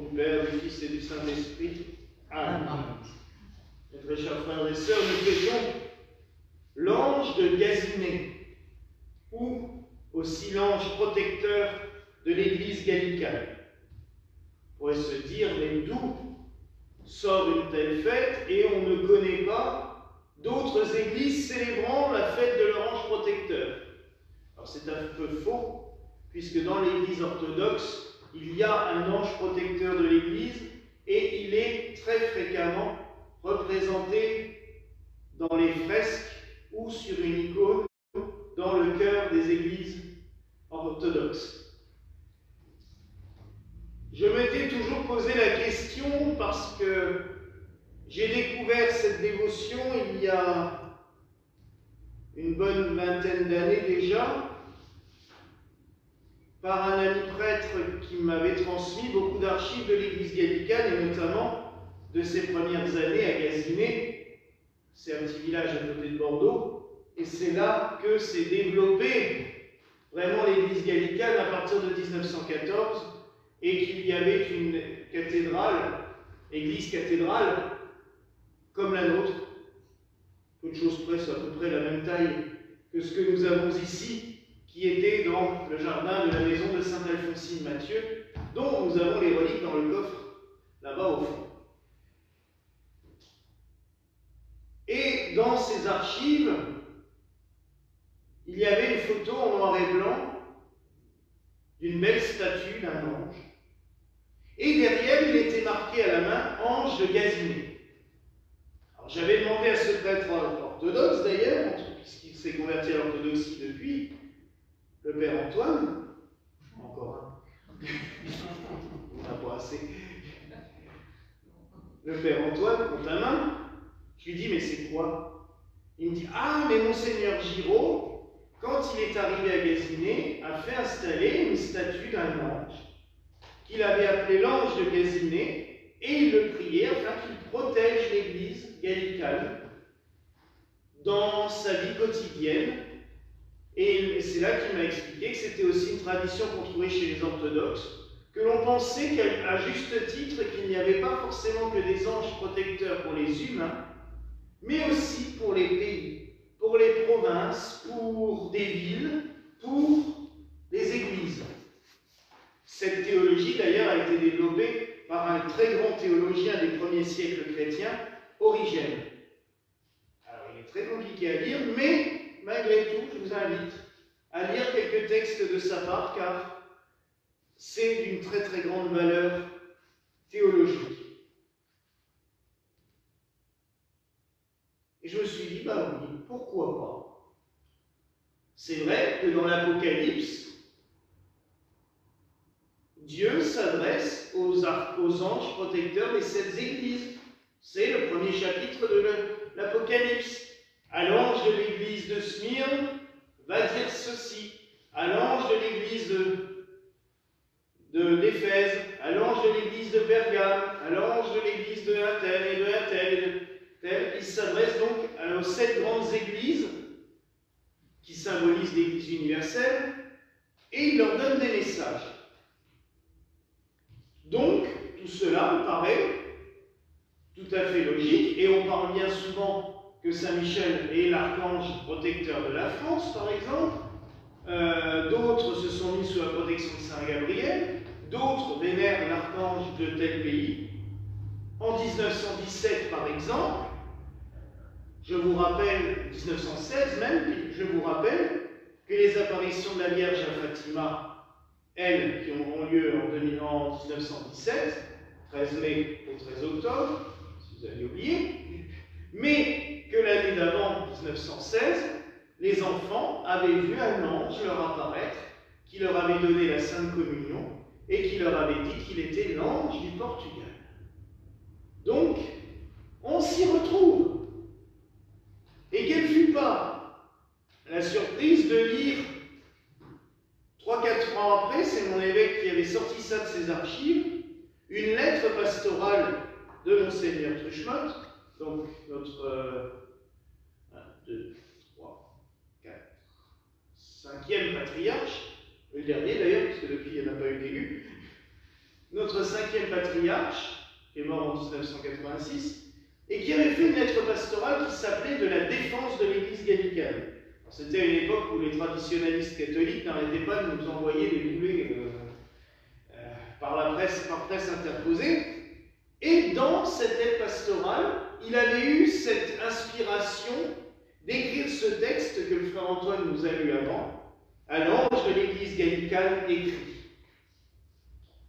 du Père, du Fils et du Saint-Esprit. Amen. Mes très chers frères et sœurs, nous fêtons l'ange de Gaziné, ou aussi l'ange protecteur de l'Église gallicale. On pourrait se dire, mais d'où sort une telle fête et on ne connaît pas d'autres églises célébrant la fête de leur ange protecteur? Alors c'est un peu faux, puisque dans l'Église orthodoxe, il y a un ange protecteur de l'Église et il est très fréquemment représenté dans les fresques ou sur une icône dans le cœur des églises orthodoxes. Je m'étais toujours posé la question parce que j'ai découvert cette dévotion il y a une bonne vingtaine d'années déjà, par un ami prêtre qui m'avait transmis beaucoup d'archives de l'Église gallicale et notamment de ses premières années à Gaziné. C'est un petit village à côté de Bordeaux et c'est là que s'est développée vraiment l'Église gallicale à partir de 1914 et qu'il y avait une cathédrale, église cathédrale comme la nôtre, peu de choses près, c'est à peu près la même taille que ce que nous avons ici, qui était dans le jardin de la maison de Sainte-Alphonsine Mathieu, dont nous avons les reliques dans le coffre, là-bas au fond. Et dans ces archives, il y avait une photo en noir et blanc d'une belle statue d'un ange. Et derrière, il était marqué à la main « Ange de Gaziné ». Alors j'avais demandé à ce prêtre orthodoxe d'ailleurs, puisqu'il s'est converti à l'orthodoxie depuis, le Père Antoine, encore un, on n'a pas assez, le Père Antoine, compte à main, je lui dis, mais c'est quoi? Il me dit, ah, mais Monseigneur Giraud, quand il est arrivé à Gaziné, a fait installer une statue d'un ange, qu'il avait appelé l'ange de Gaziné, et il le priait afin qu'il protège l'Église gallicale dans sa vie quotidienne. Et c'est là qu'il m'a expliqué que c'était aussi une tradition qu'on trouvait chez les orthodoxes, que l'on pensait qu'à juste titre qu'il n'y avait pas forcément que des anges protecteurs pour les humains, mais aussi pour les pays, pour les provinces, pour des villes, pour les églises. Cette théologie d'ailleurs a été développée par un très grand théologien des premiers siècles chrétiens, Origène. Alors il est très compliqué à lire, mais malgré tout, je vous invite à lire quelques textes de sa part, car c'est d'une très très grande valeur théologique. Et je me suis dit, bah oui, pourquoi pas? C'est vrai que dans l'Apocalypse, Dieu s'adresse aux anges protecteurs des 7 églises. C'est le premier chapitre de l'Apocalypse. À l'ange de l'église de Smyrne, va dire ceci. À l'ange de l'église d'Éphèse, à l'ange de l'église de Pergame, à l'ange de l'église de un tel et de un tel et de tel. Il s'adresse donc aux 7 grandes églises qui symbolisent l'Église universelle et il leur donne des messages. Donc, tout cela me paraît tout à fait logique et on parle bien souvent que Saint Michel est l'archange protecteur de la France, par exemple. D'autres se sont mis sous la protection de Saint Gabriel, d'autres vénèrent l'archange de tel pays. En 1917, par exemple, je vous rappelle, 1916 même, je vous rappelle que les apparitions de la Vierge à Fatima, elles, qui auront lieu en 1917, 13 mai au 13 octobre, si vous avez oublié, mais que l'année d'avant, 1916, les enfants avaient vu un ange leur apparaître, qui leur avait donné la Sainte Communion, et qui leur avait dit qu'il était l'ange du Portugal. Donc, on s'y retrouve. Et quelle fut pas la surprise de lire, 3-4 ans après, c'est mon évêque qui avait sorti ça de ses archives, une lettre pastorale de Monseigneur Truchemot, donc notre 1, 2, 3, 4, 5e patriarche, le dernier d'ailleurs, parce que depuis il n'y en a pas eu d'élu, notre 5e patriarche, qui est mort en 1986, et qui avait fait une lettre pastorale qui s'appelait « De la défense de l'Église gallicane ». C'était à une époque où les traditionalistes catholiques n'arrêtaient pas de nous envoyer des boulets par presse interposée. Et dans cette lettre pastorale, il avait eu cette inspiration d'écrire ce texte que le frère Antoine nous a lu avant, à l'ange de l'Église gallicane écrit.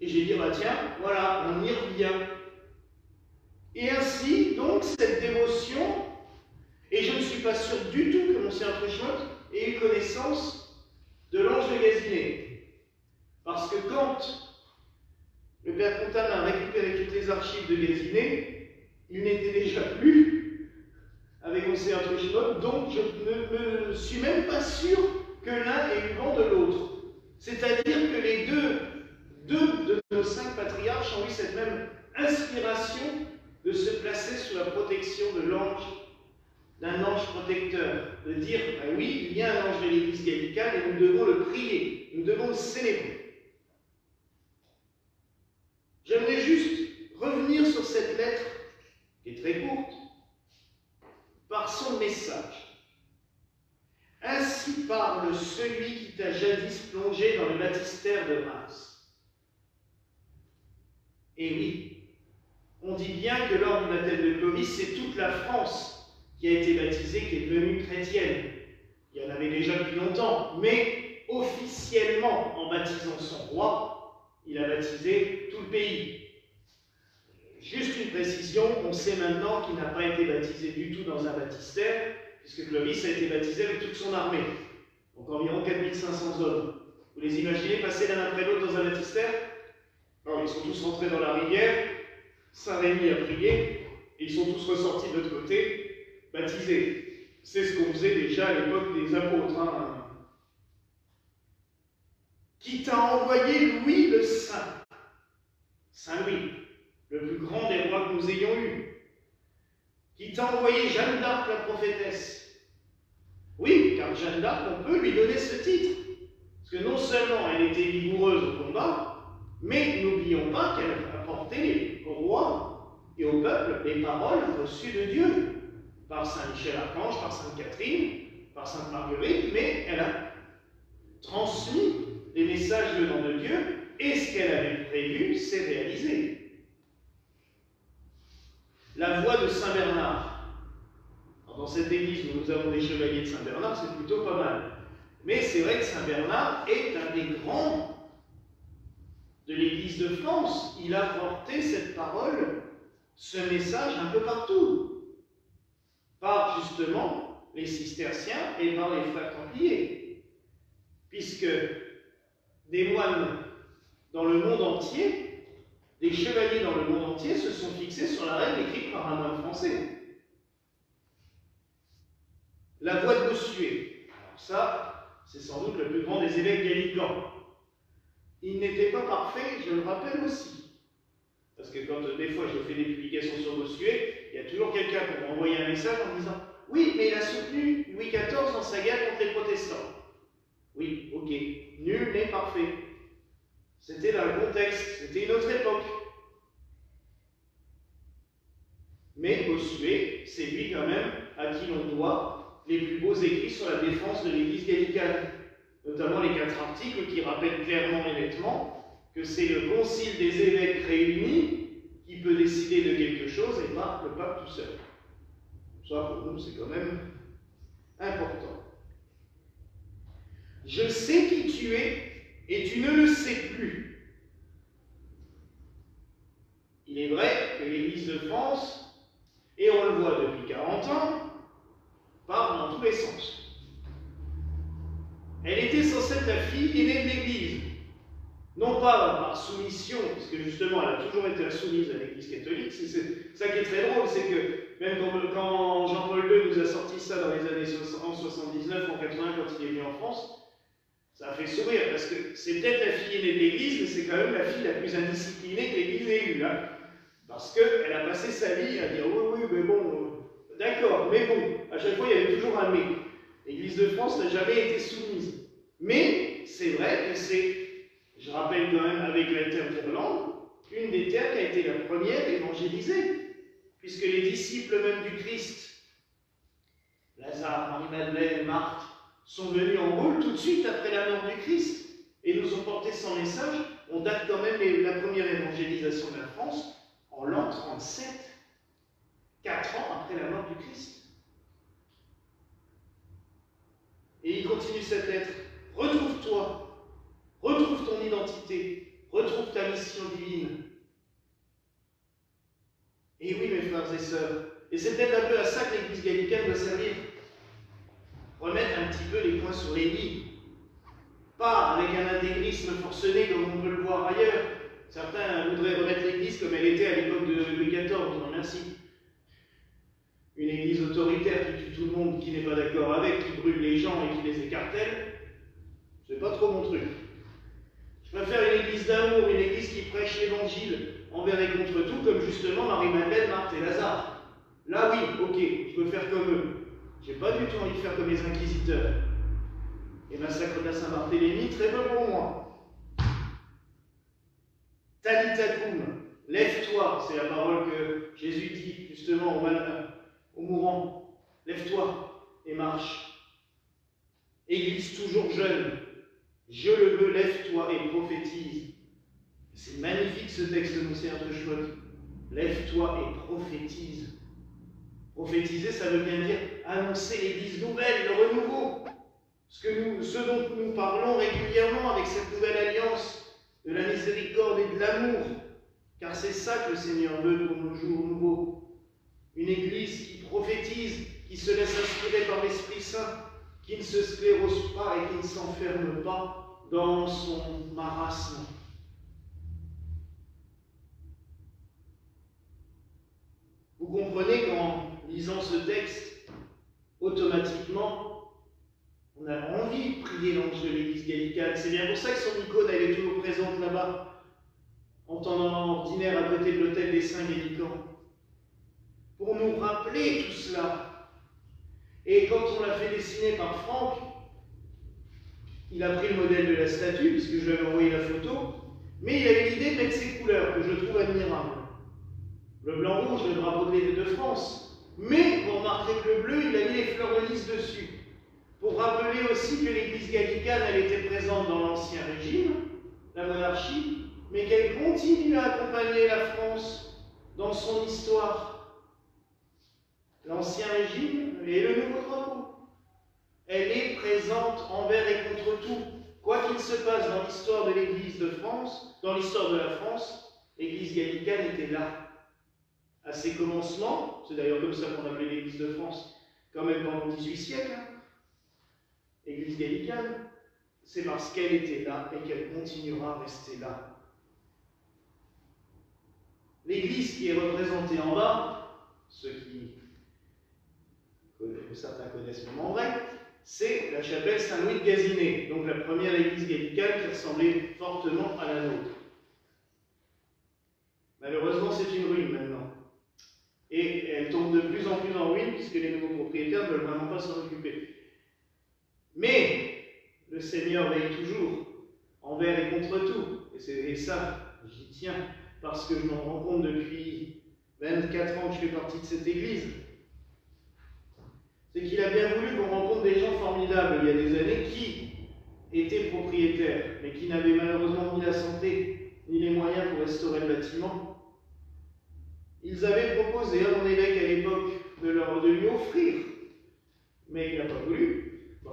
Et j'ai dit, bah tiens, voilà, on y revient. Et ainsi, donc, cette dévotion, et je ne suis pas sûr du tout que Monseigneur Truchemot ait eu connaissance de l'ange de Gazinet. Parce que quand le Père Contal a récupéré toutes les archives de Gazinet, il n'était déjà plus avec Monseigneur Truchemot, donc je ne me suis même pas sûr que l'un ait eu vent de l'autre. C'est-à-dire que les deux de nos 5 patriarches ont eu cette même inspiration de se placer sous la protection de l'ange, d'un ange protecteur, de dire, ben oui, il y a un ange de l'Église gallicane et nous devons le prier, nous devons le célébrer. J'aimerais juste revenir sur cette lettre, qui est très courte, par son message. Ainsi parle celui qui t'a jadis plongé dans le baptistère de Reims. Et oui, on dit bien que lors du baptême de Clovis, c'est toute la France qui a été baptisée, qui est devenue chrétienne. Il y en avait déjà depuis longtemps, mais officiellement, en baptisant son roi, il a baptisé tout le pays. Juste une précision, on sait maintenant qu'il n'a pas été baptisé du tout dans un baptistère, puisque Clovis a été baptisé avec toute son armée, donc environ 4500 hommes. Vous les imaginez passer l'un après l'autre dans un baptistère? Alors, ils sont tous rentrés dans la rivière, Saint-Rémy a prié, et ils sont tous ressortis de l'autre côté, baptisés. C'est ce qu'on faisait déjà à l'époque des apôtres. Hein. Qui t'a envoyé Louis le Saint, Saint Louis, le plus grand des rois que nous ayons eus, qui t'a envoyé Jeanne d'Arc la prophétesse. Oui, car Jeanne d'Arc, on peut lui donner ce titre, parce que non seulement elle était vigoureuse au combat, mais n'oublions pas qu'elle a apporté au roi et au peuple les paroles reçues de Dieu, par Saint Michel Archange, par Sainte Catherine, par Sainte Marguerite, mais elle a transmis les messages venant de Dieu, et ce qu'elle avait prévu s'est réalisé. La voix de Saint Bernard. Dans cette église où nous avons des chevaliers de Saint Bernard, c'est plutôt pas mal. Mais c'est vrai que Saint Bernard est un des grands de l'Église de France. Il a porté cette parole, ce message un peu partout, par justement les cisterciens et par les frères templiers, puisque des moines dans le monde entier, des chevaliers dans le monde entier se sont fixés sur la règle écrite par un moine français. La voix de Bossuet. Alors ça, c'est sans doute le plus grand des évêques gallicans. Il n'était pas parfait, je le rappelle aussi. Parce que quand des fois je fais des publications sur Bossuet, il y a toujours quelqu'un qui m'envoie un message en disant « Oui, mais il a soutenu Louis XIV dans sa guerre contre les protestants. » Oui, ok, nul n'est parfait. C'était dans le contexte, c'était une autre époque. Mais Bossuet, c'est lui quand même à qui l'on doit les plus beaux écrits sur la défense de l'Église gallicane. Notamment les 4 articles qui rappellent clairement et nettement que c'est le concile des évêques réunis qui peut décider de quelque chose et pas le pape tout seul. Ça, pour nous, c'est quand même important. Je sais qui tu es et tu ne le sais plus. Il est vrai que l'Église de France, et on le voit depuis 40 ans, part dans tous les sens. Elle était censée être la fille aînée de l'Église. Non pas par soumission, puisque justement elle a toujours été soumise à l'Église catholique. C'est ça qui est très drôle, c'est que même quand Jean-Paul II nous a sorti ça dans les années 79, en 80, quand il est venu en France, ça a fait sourire, parce que c'est peut-être la fille aînée de l'Église, mais c'est quand même la fille la plus indisciplinée que l'Église ait eue. Hein, parce qu'elle a passé sa vie à dire oui, mais bon, d'accord, mais bon, à chaque fois il y avait toujours un mais. L'Église de France n'a jamais été soumise. Mais c'est vrai que c'est, je rappelle quand même avec l'Alter d'Irlande, une des terres qui a été la première évangélisée, puisque les disciples même du Christ, Lazare, Marie-Madeleine, Marthe, sont venus en boule tout de suite après la mort du Christ et nous ont porté son message. On date quand même la première évangélisation de la France en l'an 37, 4 ans après la mort du Christ. Et il continue cette lettre. Retrouve-toi, retrouve ton identité, retrouve ta mission divine. Et oui, mes frères et sœurs, et c'est peut-être un peu à ça que l'Église gallicane doit servir. Remettre un petit peu les points sur les i. Pas avec un intégrisme forcené comme on peut le voir ailleurs. Certains voudraient remettre l'Église comme elle était à l'époque de Louis XIV, non merci. Une Église autoritaire qui tue tout le monde, qui n'est pas d'accord avec, qui brûle les gens et qui les écartèle, c'est pas trop mon truc. Je préfère une Église d'amour, une Église qui prêche l'Évangile envers et contre tout, comme justement Marie-Madeleine, Marthe et Lazare. Là oui, ok, je peux faire comme eux. J'ai pas du tout envie de faire comme les inquisiteurs. Et massacre de la Saint-Barthélemy, très peu pour moi. Talita cum, lève-toi, c'est la parole que Jésus dit justement aux mourants. Lève-toi et marche. Église toujours jeune, je le veux, lève-toi et prophétise. C'est magnifique ce texte de Monseigneur de Schmott. Lève-toi et prophétise. Prophétiser, ça veut bien dire annoncer l'Église nouvelle, le renouveau. Ce dont nous parlons régulièrement avec cette nouvelle alliance de la miséricorde et de l'amour. Car c'est ça que le Seigneur veut pour nos jours nouveaux. Une Église qui prophétise, qui se laisse inspirer par l'Esprit Saint, qui ne se sclérose pas et qui ne s'enferme pas dans son marasme. Vous comprenez qu'en lisant ce texte, automatiquement, on a envie de prier l'ange de l'Église gallicane. C'est bien pour ça que son icône, elle est toujours présente là-bas, en temps ordinaire à côté de l'autel des saints gallicans. Pour nous rappeler tout cela. Et quand on l'a fait dessiner par Franck, il a pris le modèle de la statue, puisque je lui avais envoyé la photo, mais il a eu l'idée de mettre ses couleurs, que je trouve admirables. Le blanc rouge, le drapeau de France. Mais, vous remarquerez que le bleu, il a mis les fleurs de lys dessus. Pour rappeler aussi que l'Église gallicane, elle était présente dans l'Ancien Régime, la monarchie, mais qu'elle continue à accompagner la France dans son histoire. L'Ancien Régime et le Nouveau Drapeau. Elle est présente envers et contre tout. Quoi qu'il se passe dans l'histoire de l'Église de France, dans l'histoire de la France, l'Église gallicane était là. À ses commencements, c'est d'ailleurs comme ça qu'on appelait l'Église de France, quand même pendant le XVIIIe siècle, l'Église gallicane, c'est parce qu'elle était là et qu'elle continuera à rester là. L'Église qui est représentée en bas, ceux qui certains connaissent même en vrai, c'est la chapelle Saint-Louis de Gazinay, donc la première église gallicane qui ressemblait fortement à la nôtre. Malheureusement, c'est une ruine maintenant. Et elle tombe de plus en plus en ruine puisque les nouveaux propriétaires ne veulent vraiment pas s'en occuper. Mais le Seigneur veille toujours, envers et contre tout. Et ça, j'y tiens, parce que je m'en rends compte depuis 24 ans que je fais partie de cette église. C'est qu'il a bien voulu qu'on rencontre des gens formidables il y a des années qui étaient propriétaires, mais qui n'avaient malheureusement ni la santé, ni les moyens pour restaurer le bâtiment. Ils avaient proposé à mon évêque à l'époque de lui offrir, mais il n'a pas voulu. Bon,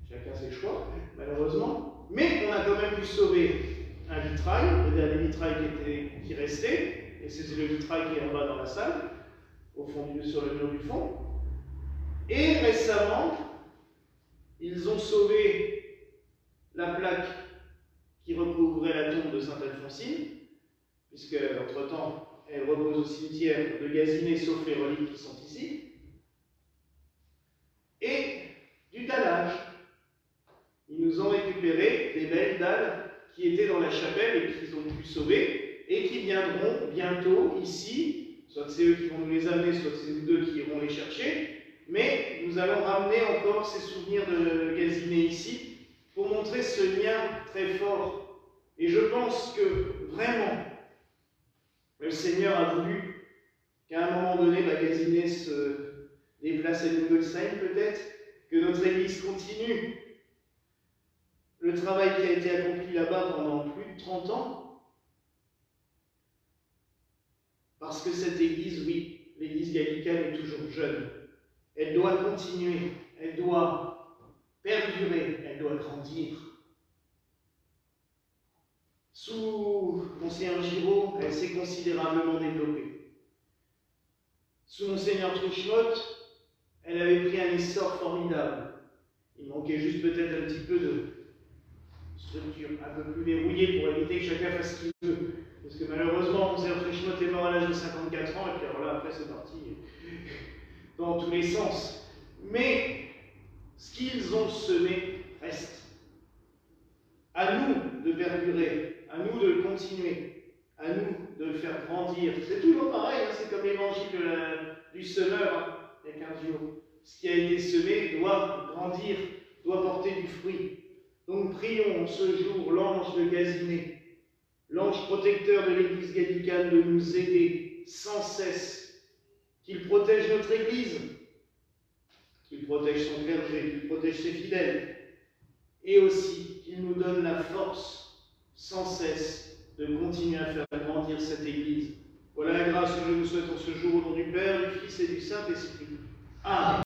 chacun ses choix, malheureusement. Mais on a quand même pu sauver un vitrail, le dernier vitrail qui restait, et c'est le vitrail qui est en bas dans la salle, au fond sur le mur du fond. Et récemment, ils ont sauvé la plaque qui recouvrait la tombe de Sainte Alphonsine, puisque, entre-temps, elle repose au cimetière de Gazinay, sauf les reliques qui sont ici. Et du dallage. Ils nous ont récupéré des belles dalles qui étaient dans la chapelle et qu'ils ont pu sauver, et qui viendront bientôt ici, soit c'est eux qui vont nous les amener, soit c'est nous deux qui irons les chercher, mais nous allons ramener encore ces souvenirs de Gazinay ici, pour montrer ce lien très fort. Et je pense que, vraiment, Le Seigneur a voulu qu'à un moment donné, Gazinier se déplace à Ingolsheim peut-être, que notre Église continue le travail qui a été accompli là-bas pendant plus de 30 ans. Parce que cette Église, oui, l'Église gallicane est toujours jeune. Elle doit continuer, elle doit perdurer, elle doit grandir. Sous Monseigneur Giraud, elle s'est considérablement développée. Sous Monseigneur Truchmott, elle avait pris un essor formidable. Il manquait juste peut-être un petit peu de structure un peu plus verrouillée pour éviter que chacun fasse ce qu'il veut. Parce que malheureusement, Monseigneur Truchmott est mort à l'âge de 54 ans, et puis alors là, après, c'est parti dans tous les sens. Mais ce qu'ils ont semé reste. À nous de perdurer, à nous de le continuer, à nous de le faire grandir. C'est toujours pareil, hein, c'est comme l'évangile du semeur, il y a 15 jours. Ce qui a été semé doit grandir, doit porter du fruit. Donc prions ce jour l'ange de Gaziné, l'ange protecteur de l'Église gallicane, de nous aider sans cesse, qu'il protège notre Église, qu'il protège son clergé, qu'il protège ses fidèles, et aussi qu'il nous donne la force sans cesse de continuer à faire grandir cette Église. Voilà la grâce que je vous souhaite en ce jour au nom du Père, du Fils et du Saint-Esprit. Amen.